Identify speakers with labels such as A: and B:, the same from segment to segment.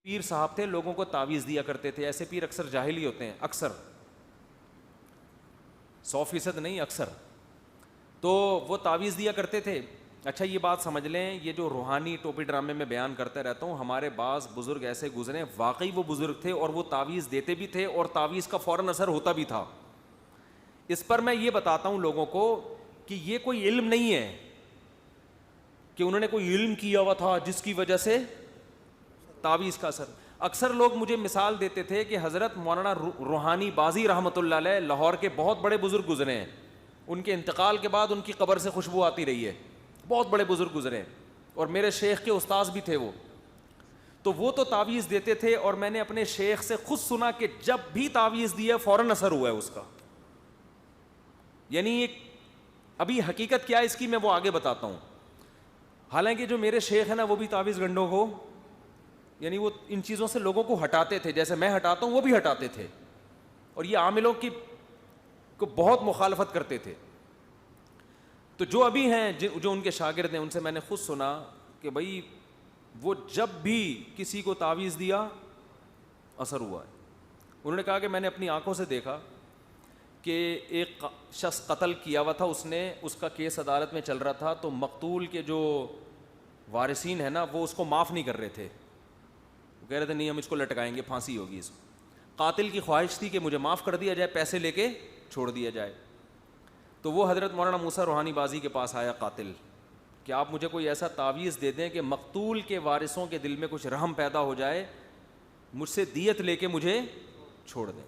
A: پیر صاحب تھے، لوگوں کو تعویذ دیا کرتے تھے. ایسے پیر اکثر جاہل ہی ہوتے ہیں، اکثر 100% نہیں، اکثر. تو وہ تعویذ دیا کرتے تھے. اچھا یہ بات سمجھ لیں، یہ جو روحانی ٹوپی ڈرامے میں بیان کرتا رہتا ہوں، ہمارے بعض بزرگ ایسے گزرے واقعی وہ بزرگ تھے اور وہ تعویذ دیتے بھی تھے اور تعویذ کا فوراً اثر ہوتا بھی تھا. اس پر میں یہ بتاتا ہوں لوگوں کو کہ یہ کوئی علم نہیں ہے کہ انہوں نے کوئی علم کیا ہوا تھا جس کی وجہ سے تعویذ کا اثر. اکثر لوگ مجھے مثال دیتے تھے کہ حضرت مولانا روحانی بازی رحمۃ اللہ علیہ لاہور کے بہت بڑے بزرگ گزرے ہیں، ان کے انتقال کے بعد ان کی قبر سے خوشبو آتی رہی ہے، بہت بڑے بزرگ گزرے ہیں اور میرے شیخ کے استاذ بھی تھے وہ. تو وہ تو تعویذ دیتے تھے اور میں نے اپنے شیخ سے خود سنا کہ جب بھی تعویذ دیا فوراً اثر ہوا ہے اس کا. یعنی ایک ابھی حقیقت کیا ہے اس کی میں وہ آگے بتاتا ہوں. حالانکہ جو میرے شیخ ہیں نا وہ بھی تعویذ گنڈوں کو، یعنی وہ ان چیزوں سے لوگوں کو ہٹاتے تھے، جیسے میں ہٹاتا ہوں وہ بھی ہٹاتے تھے، اور یہ عاملوں کی کو بہت مخالفت کرتے تھے. تو جو ابھی ہیں جو ان کے شاگرد ہیں ان سے میں نے خود سنا کہ بھائی وہ جب بھی کسی کو تعویذ دیا اثر ہوا ہے. انہوں نے کہا کہ میں نے اپنی آنکھوں سے دیکھا کہ ایک شخص قتل کیا ہوا تھا، اس کا کیس عدالت میں چل رہا تھا، تو مقتول کے جو وارثین ہیں نا وہ اس کو معاف نہیں کر رہے تھے، وہ کہہ رہے تھے نہیں ہم اس کو لٹکائیں گے، پھانسی ہوگی اس کو. قاتل کی خواہش تھی کہ مجھے معاف کر دیا جائے، پیسے لے کے چھوڑ دیا جائے. تو وہ حضرت مولانا موسیٰ روحانی بازی کے پاس آیا قاتل کہ آپ مجھے کوئی ایسا تعویذ دے دیں کہ مقتول کے وارثوں کے دل میں کچھ رحم پیدا ہو جائے، مجھ سے دیت لے کے مجھے چھوڑ دیں.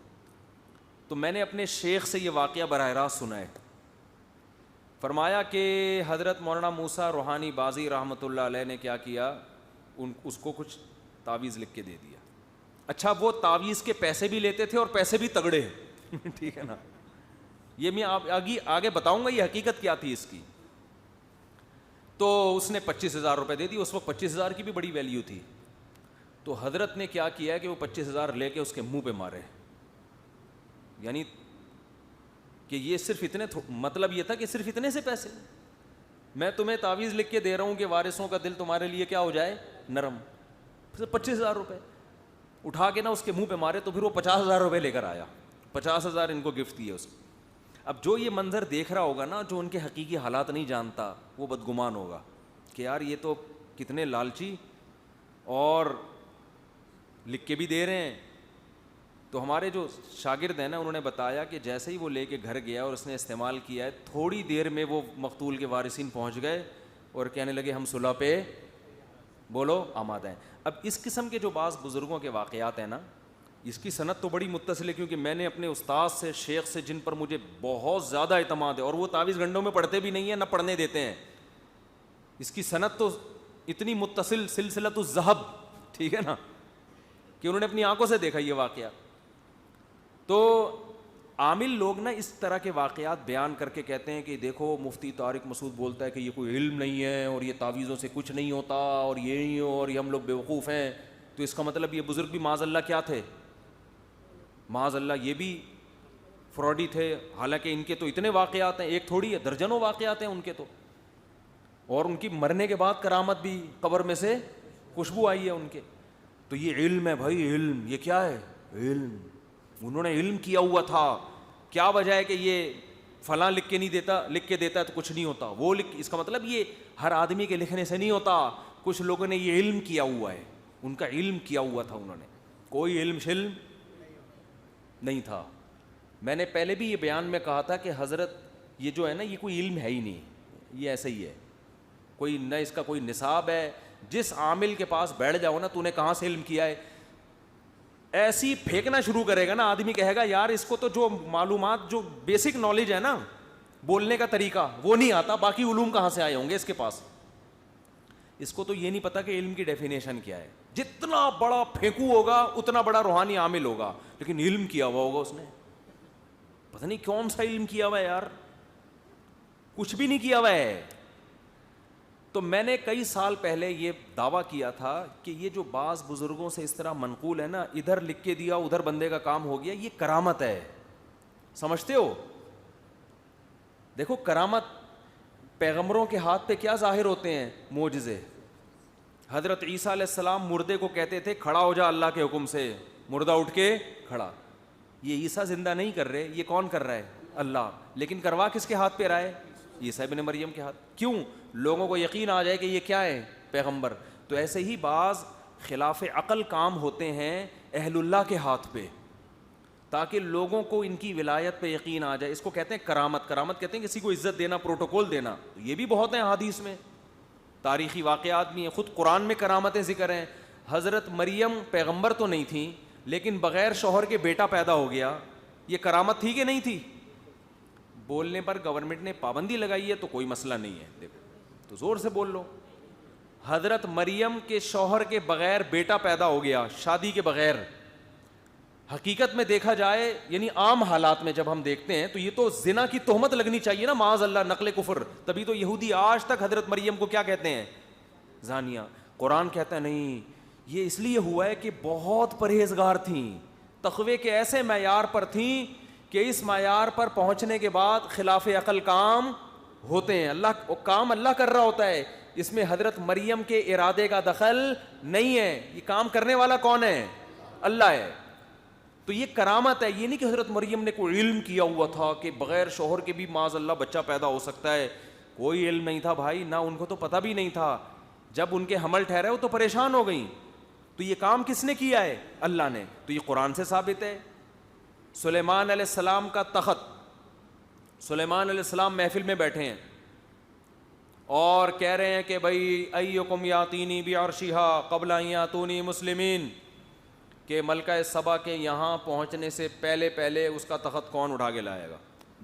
A: تو میں نے اپنے شیخ سے یہ واقعہ براہ راست سنا ہے. فرمایا کہ حضرت مولانا موسیٰ روحانی بازی رحمۃ اللہ علیہ نے کیا کیا، اس کو کچھ تعویذ لکھ کے دے دیا. اچھا وہ تعویذ کے پیسے بھی لیتے تھے اور پیسے بھی تگڑے ٹھیک ہے نا. یہ میں آگے بتاؤں گا یہ حقیقت کیا تھی اس کی. تو اس نے 25,000 روپے دے دی. اس وقت 25,000 کی بھی بڑی ویلیو تھی. تو حضرت نے کیا کیا کہ وہ 25,000 لے کے اس کے منہ پہ مارے. یعنی کہ یہ صرف اتنے مطلب یہ تھا کہ صرف اتنے سے پیسے، میں تمہیں تعویذ لکھ کے دے رہا ہوں کہ وارثوں کا دل تمہارے لیے کیا ہو جائے، نرم. 25,000 روپے اٹھا کے نا اس کے منہ پہ مارے. تو پھر وہ 50,000 روپے لے کر آیا، 50,000 ان کو گفٹ دیے اس کو. اب جو یہ منظر دیکھ رہا ہوگا نا، جو ان کے حقیقی حالات نہیں جانتا، وہ بدگمان ہوگا کہ یار یہ تو کتنے لالچی اور لکھ کے بھی دے رہے ہیں. تو ہمارے جو شاگرد ہیں نا انہوں نے بتایا کہ جیسے ہی وہ لے کے گھر گیا اور اس نے استعمال کیا ہے، تھوڑی دیر میں وہ مقتول کے وارثین پہنچ گئے اور کہنے لگے ہم صلح پہ بولو آمادہ ہیں. اب اس قسم کے جو بعض بزرگوں کے واقعات ہیں نا، اس کی سند تو بڑی متصل ہے، کیونکہ میں نے اپنے استاد سے، شیخ سے، جن پر مجھے بہت زیادہ اعتماد ہے، اور وہ تعویذ گنڈوں میں پڑھتے بھی نہیں ہیں نہ پڑھنے دیتے ہیں، اس کی سند تو اتنی متصل سلسلۃ الذہب ٹھیک ہے نا کہ انہوں نے اپنی آنکھوں سے دیکھا یہ واقعہ. تو عامل لوگ نا اس طرح کے واقعات بیان کر کے کہتے ہیں کہ دیکھو مفتی طارق مسعود بولتا ہے کہ یہ کوئی علم نہیں ہے اور یہ تعویذوں سے کچھ نہیں ہوتا اور یہ نہیں ہو اور یہ ہم لوگ بیوقوف ہیں. تو اس کا مطلب یہ بزرگ بھی معاذ اللہ کیا تھے، معاذ اللہ یہ بھی فراڈی تھے. حالانکہ ان کے تو اتنے واقعات ہیں، ایک تھوڑی ہے، درجنوں واقعات ہیں ان کے تو. اور ان کی مرنے کے بعد کرامت بھی، قبر میں سے خوشبو آئی ہے ان کے. تو یہ علم ہے بھائی، علم. یہ کیا ہے؟ علم. انہوں نے علم کیا ہوا تھا. کیا وجہ ہے کہ یہ فلاں لکھ کے نہیں دیتا، لکھ کے دیتا ہے تو کچھ نہیں ہوتا، وہ لکھ، اس کا مطلب یہ ہر آدمی کے لکھنے سے نہیں ہوتا. کچھ لوگوں نے یہ علم کیا ہوا ہے، ان کا علم کیا ہوا تھا انہوں نے. کوئی علم شلم نہیں تھا. میں نے پہلے بھی یہ بیان میں کہا تھا کہ حضرت یہ جو ہے نا یہ کوئی علم ہے ہی نہیں، یہ ایسا ہی ہے، کوئی نہ اس کا کوئی نصاب ہے. جس عامل کے پاس بیٹھ جاؤ نا، تو نے کہاں سے علم کیا ہے، ایسی پھینکنا شروع کرے گا نا، آدمی کہے گا یار اس کو تو جو معلومات، جو بیسک نالج ہے نا، بولنے کا طریقہ وہ نہیں آتا، باقی علوم کہاں سے آئے ہوں گے اس کے پاس. اس کو تو یہ نہیں پتا کہ علم کی ڈیفینیشن کیا ہے. جتنا بڑا پھینکو ہوگا اتنا بڑا روحانی عامل ہوگا، لیکن علم کیا ہوا ہوگا اس نے، پتہ نہیں کون سا علم کیا ہوا ہے یار، کچھ بھی نہیں کیا ہوا ہے. تو میں نے کئی سال پہلے یہ دعویٰ کیا تھا کہ یہ جو بعض بزرگوں سے اس طرح منقول ہے نا، ادھر لکھ کے دیا ادھر بندے کا کام ہو گیا، یہ کرامت ہے. سمجھتے ہو؟ دیکھو کرامت، پیغمبروں کے ہاتھ پہ کیا ظاہر ہوتے ہیں؟ معجزے. حضرت عیسیٰ علیہ السلام مردے کو کہتے تھے کھڑا ہو جا اللہ کے حکم سے، مردہ اٹھ کے کھڑا. یہ عیسیٰ زندہ نہیں کر رہے، یہ کون کر رہا ہے؟ اللہ. لیکن کروا کس کے ہاتھ پہ رہا ہے؟ عیسیٰ ابن مریم کے ہاتھ. کیوں؟ لوگوں کو یقین آ جائے کہ یہ کیا ہے؟ پیغمبر. تو ایسے ہی بعض خلاف عقل کام ہوتے ہیں اہل اللہ کے ہاتھ پہ، تاکہ لوگوں کو ان کی ولایت پہ یقین آ جائے. اس کو کہتے ہیں کرامت. کرامت کہتے ہیں کسی کو عزت دینا، پروٹوکول دینا. یہ بھی بہت ہیں حدیث میں، تاریخی واقعات بھی ہیں، خود قرآن میں کرامتیں ذکر ہیں. حضرت مریم پیغمبر تو نہیں تھیں، لیکن بغیر شوہر کے بیٹا پیدا ہو گیا. یہ کرامت تھی کہ نہیں تھی؟ بولنے پر گورنمنٹ نے پابندی لگائی ہے تو کوئی مسئلہ نہیں ہے، دیکھو تو زور سے بول لو. حضرت مریم کے شوہر کے بغیر بیٹا پیدا ہو گیا، شادی کے بغیر. حقیقت میں دیکھا جائے، یعنی عام حالات میں جب ہم دیکھتے ہیں تو یہ تو زنا کی تہمت لگنی چاہیے نا، معاذ اللہ، نقل کفر. تبھی تو یہودی آج تک حضرت مریم کو کیا کہتے ہیں؟ زانیہ. قرآن کہتا ہے نہیں، یہ اس لیے ہوا ہے کہ بہت پرہیزگار تھیں، تقوی کے ایسے معیار پر تھیں کہ اس معیار پر پہنچنے کے بعد خلاف عقل کام ہوتے ہیں. اللہ کر رہا ہوتا ہے، اس میں حضرت مریم کے ارادے کا دخل نہیں ہے. یہ کام کرنے والا کون ہے؟ اللہ ہے. تو یہ کرامت ہے. یہ نہیں کہ حضرت مریم نے کوئی علم کیا ہوا تھا کہ بغیر شوہر کے بھی معاذ اللہ بچہ پیدا ہو سکتا ہے. کوئی علم نہیں تھا بھائی، نہ ان کو تو پتہ بھی نہیں تھا. جب ان کے حمل ٹھہرے وہ تو پریشان ہو گئیں. تو یہ کام کس نے کیا ہے؟ اللہ نے. تو یہ قرآن سے ثابت ہے. سلیمان علیہ السلام کا تخت، سلیمان علیہ السلام محفل میں بیٹھے ہیں اور کہہ رہے ہیں کہ بھائی ایکم یاتینی بعرشھا قبل ان یاتونی مسلمین، کہ ملکہ سبا کے یہاں پہنچنے سے پہلے اس کا تخت کون اٹھا کے لائے گا؟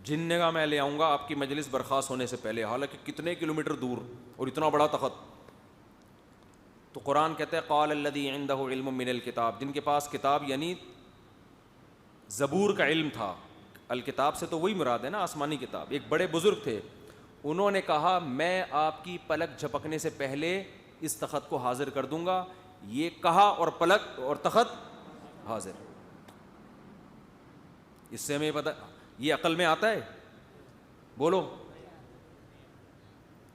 A: جن نے کہا میں لے آؤں گا آپ کی مجلس برخاست ہونے سے پہلے، حالانکہ کتنے کلومیٹر دور اور اتنا بڑا تخت. تو قرآن کہتا ہے قال الذی عندہ علم من الکتاب، جن کے پاس کتاب یعنی زبور کا علم تھا. الکتاب سے تو وہی مراد ہے نا، آسمانی کتاب. ایک بڑے بزرگ تھے، انہوں نے کہا میں آپ کی پلک جھپکنے سے پہلے اس تخت کو حاضر کر دوں گا. یہ کہا اور پلک اور تخت حاضر. اس سے ہمیں پتہ، یہ عقل میں آتا ہے؟ بولو.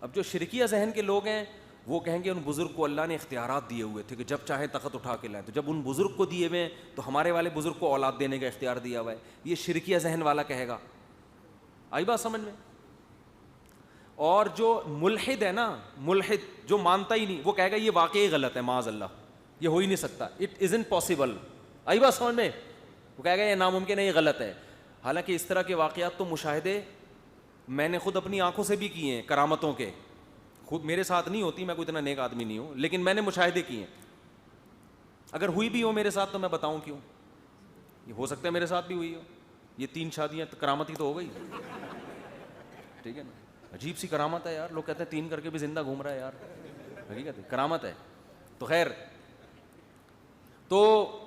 A: اب جو شرکیہ ذہن کے لوگ ہیں وہ کہیں گے ان بزرگ کو اللہ نے اختیارات دیے ہوئے تھے کہ جب چاہیں تخت اٹھا کے لائیں. تو جب ان بزرگ کو دیے ہوئے ہیں تو ہمارے والے بزرگ کو اولاد دینے کا اختیار دیا ہوا ہے. یہ شرکیہ ذہن والا کہے گا. آئی بات سمجھ میں؟ اور جو ملحد ہے نا، ملحد جو مانتا ہی نہیں، وہ کہے گا یہ واقعی غلط ہے، معاذ اللہ، یہ ہو ہی نہیں سکتا، اٹ ازنٹ پاسبل. آئی بات سمجھ میں؟ وہ کہے گا یہ ناممکن ہے، یہ غلط ہے. حالانکہ اس طرح کے واقعات تو مشاہدے میں نے خود اپنی آنکھوں سے بھی کیے ہیں، کرامتوں کے. خود میرے ساتھ نہیں ہوتی، میں کوئی اتنا نیک آدمی نہیں ہوں، لیکن میں نے مشاہدے کیے ہیں. اگر ہوئی بھی ہو میرے ساتھ تو میں بتاؤں کیوں؟ یہ ہو سکتا ہے میرے ساتھ بھی ہوئی ہو. یہ 3 شادیاں کرامت ہی تو ہو گئی، ٹھیک ہے نا. عجیب سی کرامت ہے یار. لوگ کہتے ہیں 3 کر کے بھی زندہ گھوم رہا ہے یار. حقیقت ہے کرامت ہے. تو خیر، تو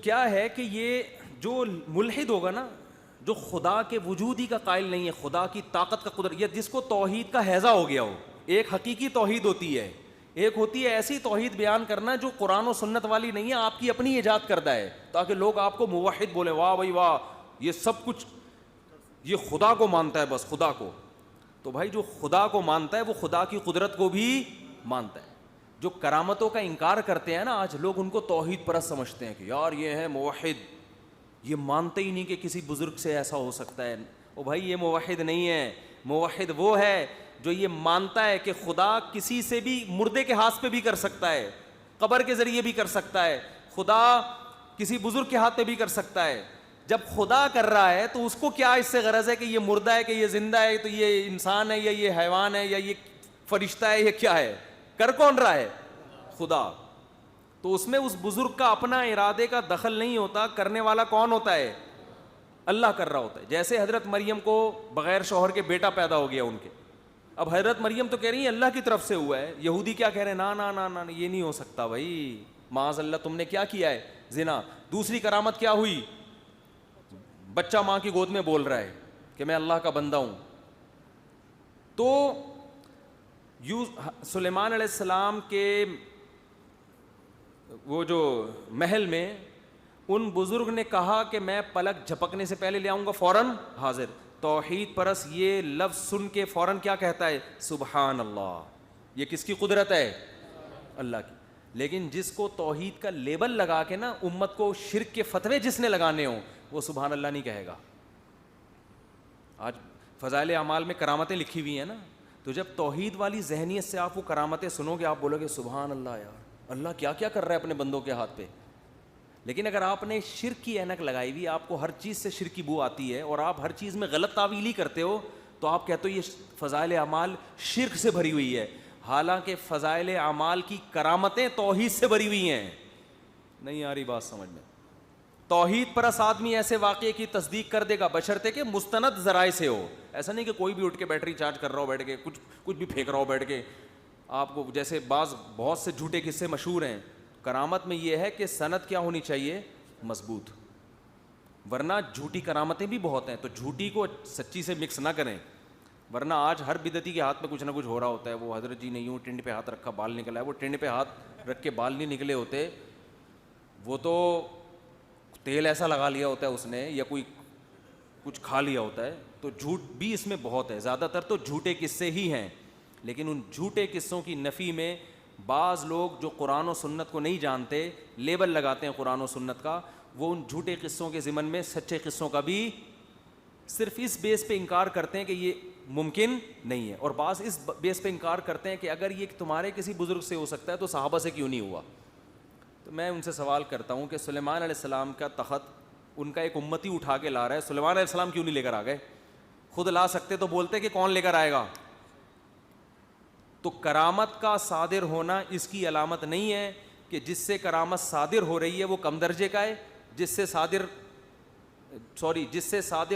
A: کیا ہے کہ یہ جو ملحد ہوگا نا، جو خدا کے وجود ہی کا قائل نہیں ہے، خدا کی طاقت کا قدرت، یا جس کو توحید کا ہیضہ ہو گیا ہو. ایک حقیقی توحید ہوتی ہے، ایک ہوتی ہے ایسی توحید بیان کرنا جو قرآن و سنت والی نہیں ہے، آپ کی اپنی ایجاد کردہ ہے، تاکہ لوگ آپ کو موحد بولیں، واہ بھائی واہ، یہ سب کچھ یہ خدا کو مانتا ہے، بس خدا کو. تو بھائی جو خدا کو مانتا ہے وہ خدا کی قدرت کو بھی مانتا ہے. جو کرامتوں کا انکار کرتے ہیں نا آج لوگ، ان کو توحید پرست سمجھتے ہیں کہ یار یہ ہے موحد، یہ مانتے ہی نہیں کہ کسی بزرگ سے ایسا ہو سکتا ہے. او بھائی یہ موحد نہیں ہے. موحد وہ ہے جو یہ مانتا ہے کہ خدا کسی سے بھی، مردے کے ہاتھ پہ بھی کر سکتا ہے، قبر کے ذریعے بھی کر سکتا ہے، خدا کسی بزرگ کے ہاتھ پہ بھی کر سکتا ہے. جب خدا کر رہا ہے تو اس کو کیا اس سے غرض ہے کہ یہ مردہ ہے کہ یہ زندہ ہے، تو یہ انسان ہے یا یہ حیوان ہے یا یہ فرشتہ ہے، یہ کیا ہے؟ کر کون رہا ہے؟ خدا. تو اس میں اس بزرگ کا اپنا ارادے کا دخل نہیں ہوتا. کرنے والا کون ہوتا ہے؟ اللہ کر رہا ہوتا ہے. جیسے حضرت مریم کو بغیر شوہر کے بیٹا پیدا ہو گیا ان کے. اب حضرت مریم تو کہہ رہی ہیں اللہ کی طرف سے ہوا ہے. یہودی کیا کہہ رہے ہیں؟ نا نا نا نا، یہ نہیں ہو سکتا بھائی، معاذ اللہ، تم نے کیا کیا ہے؟ زنا. دوسری کرامت کیا ہوئی؟ بچہ ماں کی گود میں بول رہا ہے کہ میں اللہ کا بندہ ہوں. تو سلیمان علیہ السلام کے وہ جو محل میں ان بزرگ نے کہا کہ میں پلک جھپکنے سے پہلے لے آؤں گا، فوراً حاضر. توحید پرس یہ لفظ سن کے فوراً کیا کہتا ہے؟ سبحان اللہ. یہ کس کی قدرت ہے؟ اللہ کی. لیکن جس کو توحید کا لیبل لگا کے نا امت کو شرک کے فتوے جس نے لگانے ہوں وہ سبحان اللہ نہیں کہے گا. آج فضائل اعمال میں کرامتیں لکھی ہوئی ہیں نا, تو جب توحید والی ذہنیت سے آپ وہ کرامتیں سنو گے آپ بولو گے سبحان اللہ یار, اللہ کیا کیا کر رہا ہے اپنے بندوں کے ہاتھ پہ. لیکن اگر آپ نے شرک کی اینک لگائی ہوئی, آپ کو ہر چیز سے شرک کی بو آتی ہے اور آپ ہر چیز میں غلط تعویل ہی کرتے ہو, تو آپ کہتے ہو یہ فضائل اعمال شرک سے بھری ہوئی ہے. حالانکہ فضائل اعمال کی کرامتیں توحید سے بھری ہوئی ہیں. نہیں آ رہی بات سمجھ میں؟ توحید پرست آدمی ایسے واقعے کی تصدیق کر دے گا بشرطے کہ مستند ذرائع سے ہو. ایسا نہیں کہ کوئی بھی اٹھ کے بیٹری چارج کر رہا ہو بیٹھ کے, کچھ بھی پھینک رہا ہو بیٹھ کے. آپ کو جیسے بہت سے جھوٹے قصے مشہور ہیں. کرامت میں یہ ہے کہ سند کیا ہونی چاہیے؟ مضبوط. ورنہ جھوٹی کرامتیں بھی بہت ہیں, تو جھوٹی کو سچی سے مکس نہ کریں. ورنہ آج ہر بدعتی کے ہاتھ میں کچھ نہ کچھ ہو رہا ہوتا ہے. وہ حضرت جی نے یوں ٹنڈ پہ ہاتھ رکھا بال نکلا ہے, وہ ٹنڈ پہ ہاتھ رکھ کے بال نہیں نکلے ہوتے, وہ تو تیل ایسا لگا لیا ہوتا ہے اس نے, یا کوئی کچھ کھا لیا ہوتا ہے. تو جھوٹ بھی اس میں بہت ہے. زیادہ تر تو جھوٹے قصے ہی ہیں. لیکن ان جھوٹے قصوں کی نفی میں بعض لوگ جو قرآن و سنت کو نہیں جانتے, لیبل لگاتے ہیں قرآن و سنت کا, وہ ان جھوٹے قصوں کے ضمن میں سچے قصوں کا بھی صرف اس بیس پہ انکار کرتے ہیں کہ یہ ممکن نہیں ہے, اور بعض اس بیس پہ انکار کرتے ہیں کہ اگر یہ تمہارے کسی بزرگ سے ہو سکتا ہے تو صحابہ سے کیوں نہیں ہوا. تو میں ان سے سوال کرتا ہوں کہ سلیمان علیہ السلام کا تخت ان کا ایک امتی اٹھا کے لا رہا ہے, سلیمان علیہ السلام کیوں نہیں لے کر آ گئے؟ خود لا سکتے تو بولتے کہ کون لے کر آئے گا. تو کرامت کا صادر ہونا اس کی علامت نہیں ہے کہ جس سے کرامت صادر ہو رہی ہے وہ کم درجے کا ہے, جس سے صادر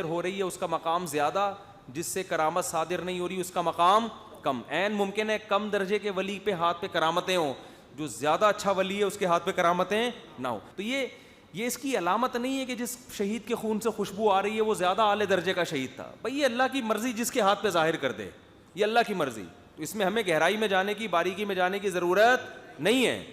A: ہو رہی ہے اس کا مقام زیادہ, جس سے کرامت صادر نہیں ہو رہی اس کا مقام کم. عین ممکن ہے کم درجے کے ولی پہ ہاتھ پہ کرامتیں ہوں, جو زیادہ اچھا ولی ہے اس کے ہاتھ پہ کرامتیں نہ ہوں. تو یہ اس کی علامت نہیں ہے کہ جس شہید کے خون سے خوشبو آ رہی ہے وہ زیادہ اعلی درجے کا شہید تھا. بھئی یہ اللہ کی مرضی جس کے ہاتھ پہ ظاہر کر دے, یہ اللہ کی مرضی. تو اس میں ہمیں گہرائی میں جانے کی, باریکی میں جانے کی ضرورت نہیں ہے.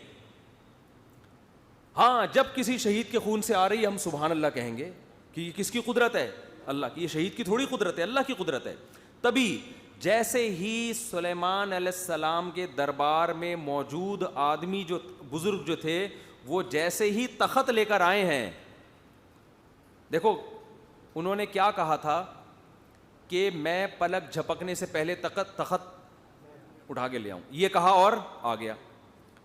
A: ہاں جب کسی شہید کے خون سے آ رہی ہے ہم سبحان اللہ کہیں گے کہ یہ کس کی قدرت ہے؟ اللہ کی. یہ شہید کی تھوڑی قدرت ہے, اللہ کی قدرت ہے. تبھی جیسے ہی سلیمان علیہ السلام کے دربار میں موجود آدمی جو بزرگ جو تھے وہ جیسے ہی تخت لے کر آئے ہیں, دیکھو انہوں نے کیا کہا تھا کہ میں پلک جھپکنے سے پہلے تخت اٹھا کے لے آؤں, یہ کہا اور آ گیا.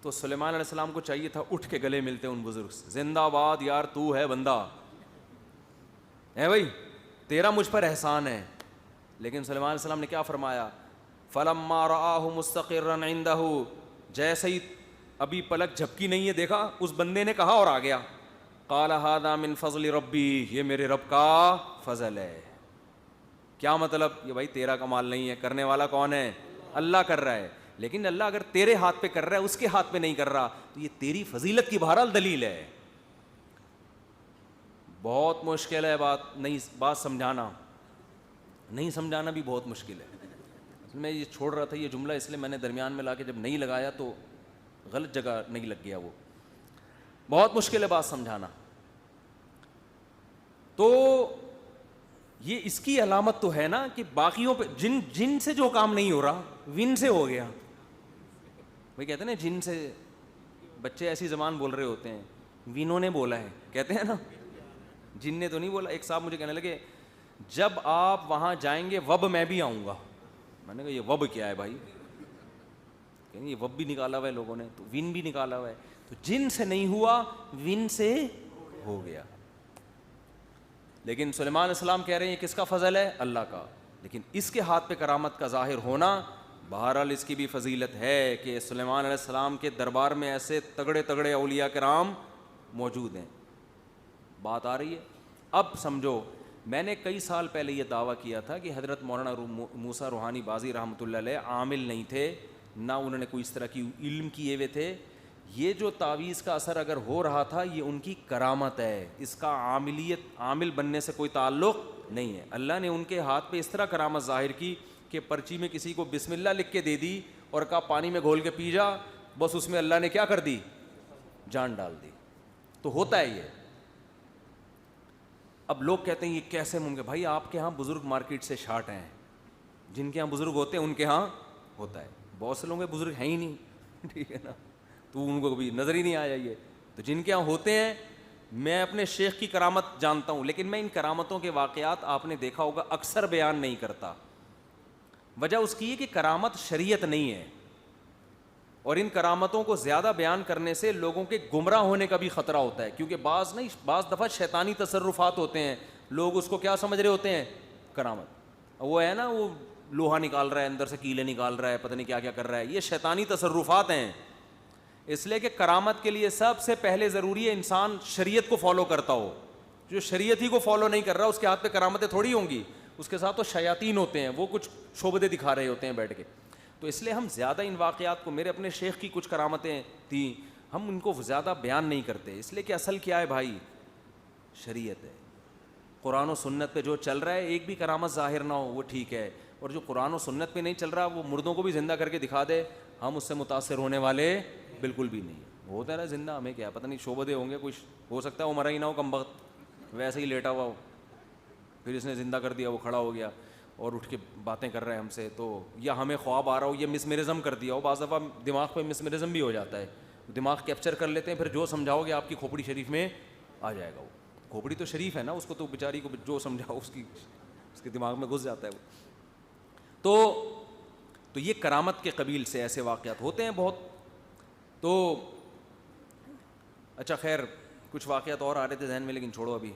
A: تو سلیمان علیہ السلام کو چاہیے تھا اٹھ کے گلے ملتے ان بزرگ سے, زندہ باد یار تو ہے بندہ ہے بھائی, تیرا مجھ پر احسان ہے. لیکن سلیمان علیہ السلام نے کیا فرمایا؟ فلما رآہ مستقرا عندہ, جیسے ہی ابھی پلک جھپکی نہیں ہے دیکھا, اس بندے نے کہا اور آ گیا. قال ھذا من فضل ربی, یہ میرے رب کا فضل ہے. کیا مطلب؟ یہ بھائی تیرا کمال نہیں ہے, کرنے والا کون ہے؟ اللہ کر رہا ہے. لیکن اللہ اگر تیرے ہاتھ پہ کر رہا ہے اس کے ہاتھ پہ نہیں کر رہا تو یہ تیری فضیلت کی بہرحال دلیل ہے. بہت مشکل ہے بات سمجھانا, نہیں سمجھانا بھی بہت مشکل ہے. میں یہ چھوڑ رہا تھا یہ جملہ اس لیے میں نے درمیان میں لا کے جب نہیں لگایا تو غلط جگہ نہیں لگ گیا. وہ بہت مشکل ہے بات سمجھانا. تو یہ اس کی علامت تو ہے نا کہ باقیوں پہ جن سے جو کام نہیں ہو رہا ون سے ہو گیا. بھائی کہتے ہیں نا جن سے بچے ایسی زبان بول رہے ہوتے ہیں, ونوں نے بولا ہے کہتے ہیں نا, جن نے تو نہیں بولا. ایک صاحب مجھے کہنے لگے جب آپ وہاں جائیں گے وب میں بھی آؤں گا. میں نے کہا یہ وب کیا ہے بھائی؟ کہیں یہ وب بھی نکالا ہوا ہے لوگوں نے, تو ون بھی نکالا ہوا ہے. تو جن سے نہیں ہوا ون سے ہو گیا. لیکن سلیمان علیہ السلام کہہ رہے ہیں یہ کس کا فضل ہے؟ اللہ کا. لیکن اس کے ہاتھ پہ کرامت کا ظاہر ہونا بہرحال اس کی بھی فضیلت ہے کہ سلیمان علیہ السلام کے دربار میں ایسے تگڑے تگڑے اولیاء کرام موجود ہیں. بات آ رہی ہے؟ اب سمجھو, میں نے کئی سال پہلے یہ دعویٰ کیا تھا کہ حضرت مولانا موسیٰ روحانی بازی رحمۃ اللہ علیہ عامل نہیں تھے, نہ انہوں نے کوئی اس طرح کی علم کیے ہوئے تھے. یہ جو تعویذ کا اثر اگر ہو رہا تھا یہ ان کی کرامت ہے, اس کا عامل بننے سے کوئی تعلق نہیں ہے. اللہ نے ان کے ہاتھ پہ اس طرح کرامت ظاہر کی کہ پرچی میں کسی کو بسم اللہ لکھ کے دے دی اور کہا پانی میں گھول کے پی جا, بس اس میں اللہ نے کیا کر دی؟ جان ڈال دی. تو ہوتا ہے یہ. اب لوگ کہتے ہیں یہ کیسے ممکن؟ بھائی آپ کے ہاں بزرگ مارکیٹ سے شارٹ ہیں, جن کے ہاں بزرگ ہوتے ہیں ان کے ہاں ہوتا ہے. بہت سے لوگوں کے بزرگ ہیں ہی نہیں ٹھیک ہے نا, تو ان کو کبھی نظر ہی نہیں آیا یہ. تو جن کے یہاں ہوتے ہیں, میں اپنے شیخ کی کرامت جانتا ہوں, لیکن میں ان کرامتوں کے واقعات آپ نے دیکھا ہوگا اکثر بیان نہیں کرتا. وجہ اس کی ہے کہ کرامت شریعت نہیں ہے, اور ان کرامتوں کو زیادہ بیان کرنے سے لوگوں کے گمراہ ہونے کا بھی خطرہ ہوتا ہے, کیونکہ بعض دفعہ شیطانی تصرفات ہوتے ہیں, لوگ اس کو کیا سمجھ رہے ہوتے ہیں, کرامت. وہ ہے نا, وہ لوہا نکال رہا ہے اندر سے, کیلے نکال رہا ہے, پتہ نہیں کیا کیا کر رہا ہے, یہ شیطانی تصرفات ہیں. اس لیے کہ کرامت کے لیے سب سے پہلے ضروری ہے انسان شریعت کو فالو کرتا ہو. جو شریعت ہی کو فالو نہیں کر رہا اس کے ہاتھ پہ کرامتیں تھوڑی ہوں گی, اس کے ساتھ تو شیاطین ہوتے ہیں, وہ کچھ شعبدے دکھا رہے ہوتے ہیں بیٹھ کے. تو اس لیے ہم زیادہ ان واقعات کو, میرے اپنے شیخ کی کچھ کرامتیں تھیں, ہم ان کو زیادہ بیان نہیں کرتے, اس لیے کہ اصل کیا ہے بھائی, شریعت ہے. قرآن و سنت پہ جو چل رہا ہے, ایک بھی کرامت ظاہر نہ ہو وہ ٹھیک ہے, اور جو قرآن و سنت پہ نہیں چل رہا وہ مردوں کو بھی زندہ کر کے دکھا دے, ہم اس سے متاثر ہونے والے بالکل بھی نہیں. ہوتا ہے نا زندہ, ہمیں کیا پتہ نہیں شعبدے ہوں گے, کچھ ہو سکتا ہے وہ مرا ہی نہ ہو کم وقت, ویسے ہی لیٹا ہوا ہو, پھر اس نے زندہ کر دیا, وہ کھڑا ہو گیا اور اٹھ کے باتیں کر رہے ہیں ہم سے. تو یا ہمیں خواب آ رہا ہو, یہ مسمرزم کر دیا ہو, بعض دفعہ دماغ پہ مسمرزم بھی ہو جاتا ہے, دماغ کیپچر کر لیتے ہیں, پھر جو سمجھاؤ گے آپ کی کھوپڑی شریف میں آ جائے گا. وہ کھوپڑی تو شریف ہے نا, اس کو تو بیچاری کو جو سمجھاؤ اس کے دماغ میں گھس جاتا ہے وہ. تو یہ کرامت کے قبیل سے ایسے واقعات ہوتے ہیں بہت. تو اچھا خیر, کچھ واقعات اور آ رہے تھے ذہن میں, لیکن چھوڑو ابھی.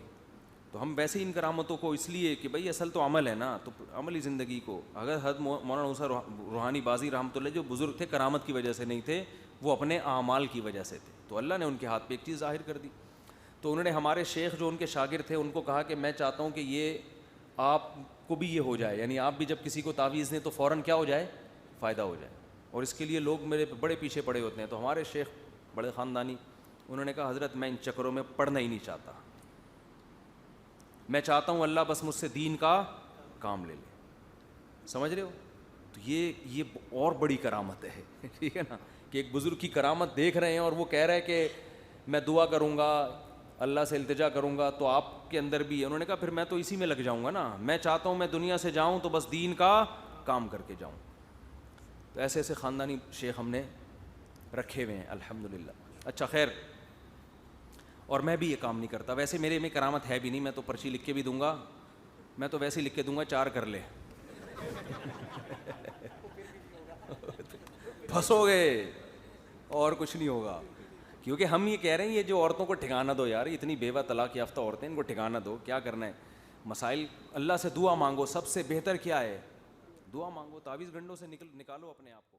A: تو ہم ویسے ان کرامتوں کو اس لیے کہ بھائی اصل تو عمل ہے نا, تو عملی زندگی کو, اگر حضرت مولانا موسیٰ روحانی بازی رحمۃ اللہ جو بزرگ تھے کرامت کی وجہ سے نہیں تھے, وہ اپنے اعمال کی وجہ سے تھے, تو اللہ نے ان کے ہاتھ پہ ایک چیز ظاہر کر دی. تو انہوں نے ہمارے شیخ جو ان کے شاگرد تھے ان کو کہا کہ میں چاہتا ہوں کہ یہ آپ کو بھی یہ ہو جائے, یعنی آپ بھی جب کسی کو تعویذ دیں تو فوراً کیا ہو جائے, فائدہ ہو جائے. اور اس کے لیے لوگ میرے بڑے پیچھے پڑے ہوتے ہیں. تو ہمارے شیخ بڑے خاندانی, انہوں نے کہا حضرت میں ان چکروں میں پڑھنا ہی نہیں چاہتا, میں چاہتا ہوں اللہ بس مجھ سے دین کا کام لے لے. سمجھ رہے ہو, تو یہ اور بڑی کرامت ہے ٹھیک ہے نا, کہ ایک بزرگ کی کرامت دیکھ رہے ہیں اور وہ کہہ رہے ہیں کہ میں دعا کروں گا, اللہ سے التجا کروں گا, تو آپ کے اندر بھی ہے. انہوں نے کہا پھر میں تو اسی میں لگ جاؤں گا نا, میں چاہتا ہوں میں دنیا سے جاؤں تو بس دین کا کام کر کے جاؤں. تو ایسے ایسے خاندانی شیخ ہم نے رکھے ہوئے ہیں الحمدللہ. اچھا خیر, اور میں بھی یہ کام نہیں کرتا ویسے, میرے میں کرامت ہے بھی نہیں, میں تو پرچی لکھ کے بھی دوں گا, میں تو ویسے ہی لکھ کے دوں گا 4 کر لے پھنسو گے اور کچھ نہیں ہوگا. کیونکہ ہم یہ کہہ رہے ہیں یہ جو عورتوں کو ٹھکانہ دو یار, اتنی بیوہ طلاق یافتہ عورتیں, ان کو ٹھکانہ دو, کیا کرنا ہے. مسائل اللہ سے دعا مانگو, سب سے بہتر کیا ہے, دعا مانگو, تعویذ گنڈوں سے نکالو اپنے آپ کو.